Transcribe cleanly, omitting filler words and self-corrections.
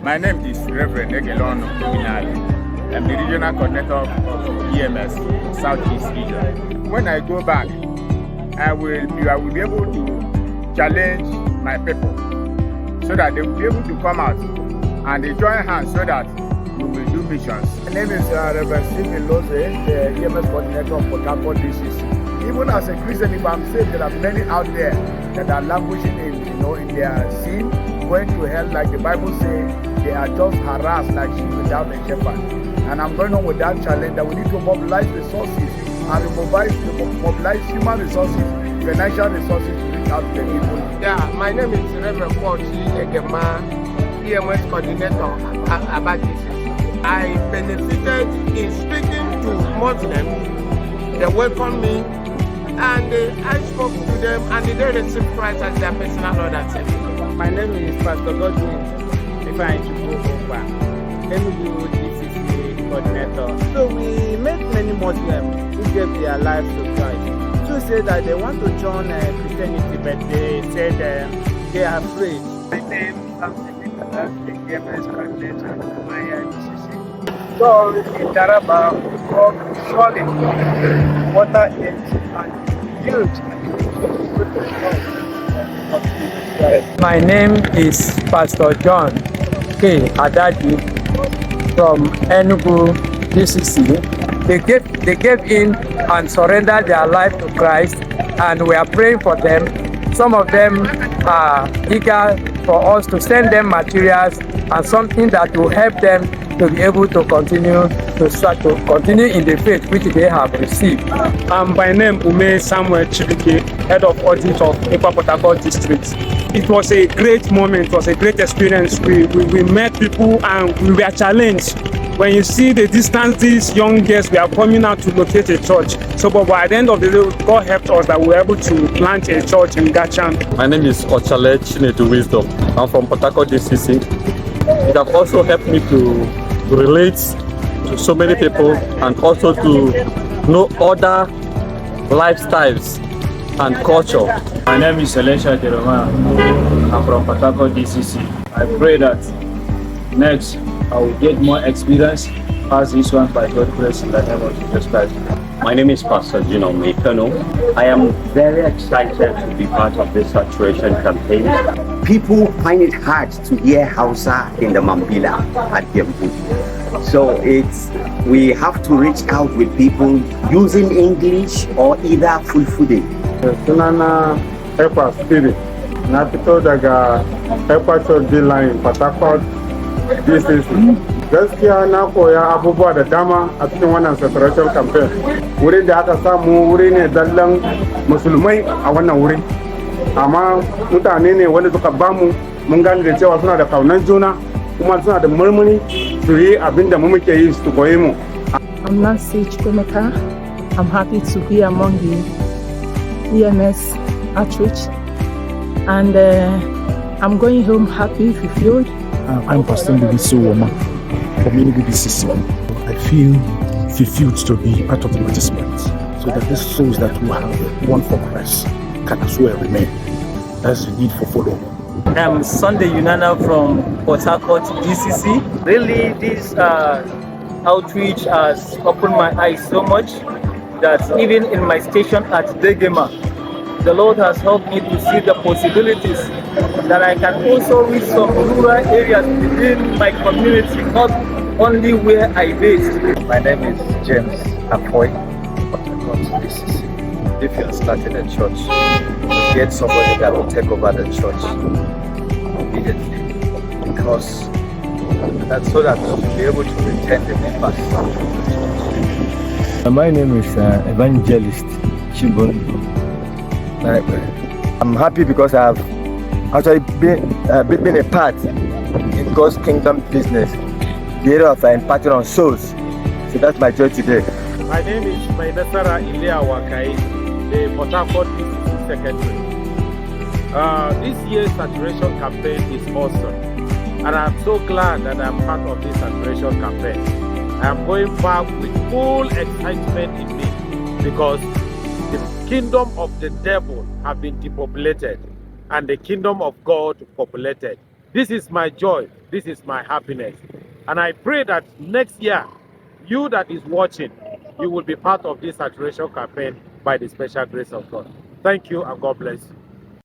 My name is Reverend R.N.A.R.D. I'm the regional coordinator of EMS, Southeast Region. When I go back, I will be able to challenge my people so that they will be able to come out and they join hands so that we will do missions. My name is Reverend Stephen Lose, the EMS coordinator of Port Harcourt DCC. Even as a Christian, if I'm saved, there are many out there that are languishing in their sin, going to hell, like the Bible says. They are just harassed like sheep without a shepherd. And I'm going on with that challenge that we need to mobilize resources and mobilize human resources, financial resources to reach out to the people. Yeah, my name is Reverend Paul Egema, EMS coordinator about this. I benefited in speaking to Muslims. They welcomed me and I spoke to them and they received Christ as their personal Lord and Savior. My name is Pastor Godwin. DCC coordinator. So we met many Muslims who gave their lives to Christ. Two say that they want to join Christianity, but they said they are afraid. My name is the EMS coordinator of my DCC. So in Taraba, we call solid water and huge. My name is Pastor John K. Adadi from Enugu DCC. They gave in and surrendered their life to Christ, and we are praying for them. Some of them are eager for us to send them materials and something that will help them to be able to continue in the faith which they have received. I'm by name Ume Samuel Chibike, head of audit of Port Harcourt District. It was a great moment, it was a great experience. We met people and we were challenged. When you see the distance these young girls we are coming out to locate a church. So but by the end of the day, God helped us that we were able to plant a church in Gachan. My name is Ochale Chinedu Wisdom. I'm from Port Harcourt DCC. It has also helped me to relate to so many people and also to know other lifestyles and culture. My name is Saturation Campaign. I'm from Port Harcourt DCC. I pray that next I will get more experience as this one by God's grace in the name of Jesus Christ. My name is Pastor Gino Mekano. I am very excited to be part of this Saturation Campaign. People find it hard to hear Hausa in the Mambila at Gembu. So we have to reach out with people using English or either Fulfude. Sunana Epa Spirit. Na fito daga Epa Church line Port Harcourt DCC. Gaskiya na koya abubuwa da dama a cikin wannan Saturation Campaign. Wurin da aka samu wuri ne zallan musulmai a wannan wuri. Amma mutane ne wanda suka bamu mun gane da cewa suna da kaunan juna kuma suna da murmuri su yi abin da mu muke yi su koyi mu. I'm Nancy Chukwemeka. I'm happy to be among the EMS outreach, and I'm going home happy, fulfilled. I'm Pastor Mbibiso Woma from Enugu DCC. I feel fulfilled to be part of the participants, so that these souls that we have won for Christ can as well remain. That's the need for follow. I'm Sunday Unana from Port Harcourt DCC. Really, this outreach has opened my eyes so much that even in my station at Degema, the Lord has helped me to see the possibilities that I can also reach some rural areas within my community, not only where I based. My name is James Apoy, Port Harcourt DCC. If you are starting a church, get somebody that will take over the church immediately, because that's so that we'll be able to retain the members. My name is Evangelist Chimbon. I'm happy because I've actually been a part in God's kingdom business, the area of imparting on souls. So that's my joy today. My name is Maidasara Ilea Wakai, the Port Harcourt DCC Secretary. This year's Saturation Campaign is awesome, and I'm so glad that I'm part of this Saturation Campaign. I am going back with full excitement in me, because the kingdom of the devil have been depopulated and the kingdom of God populated. This is my joy. This is my happiness. And I pray that next year, you that is watching, you will be part of this saturation campaign by the special grace of God. Thank you and God bless you.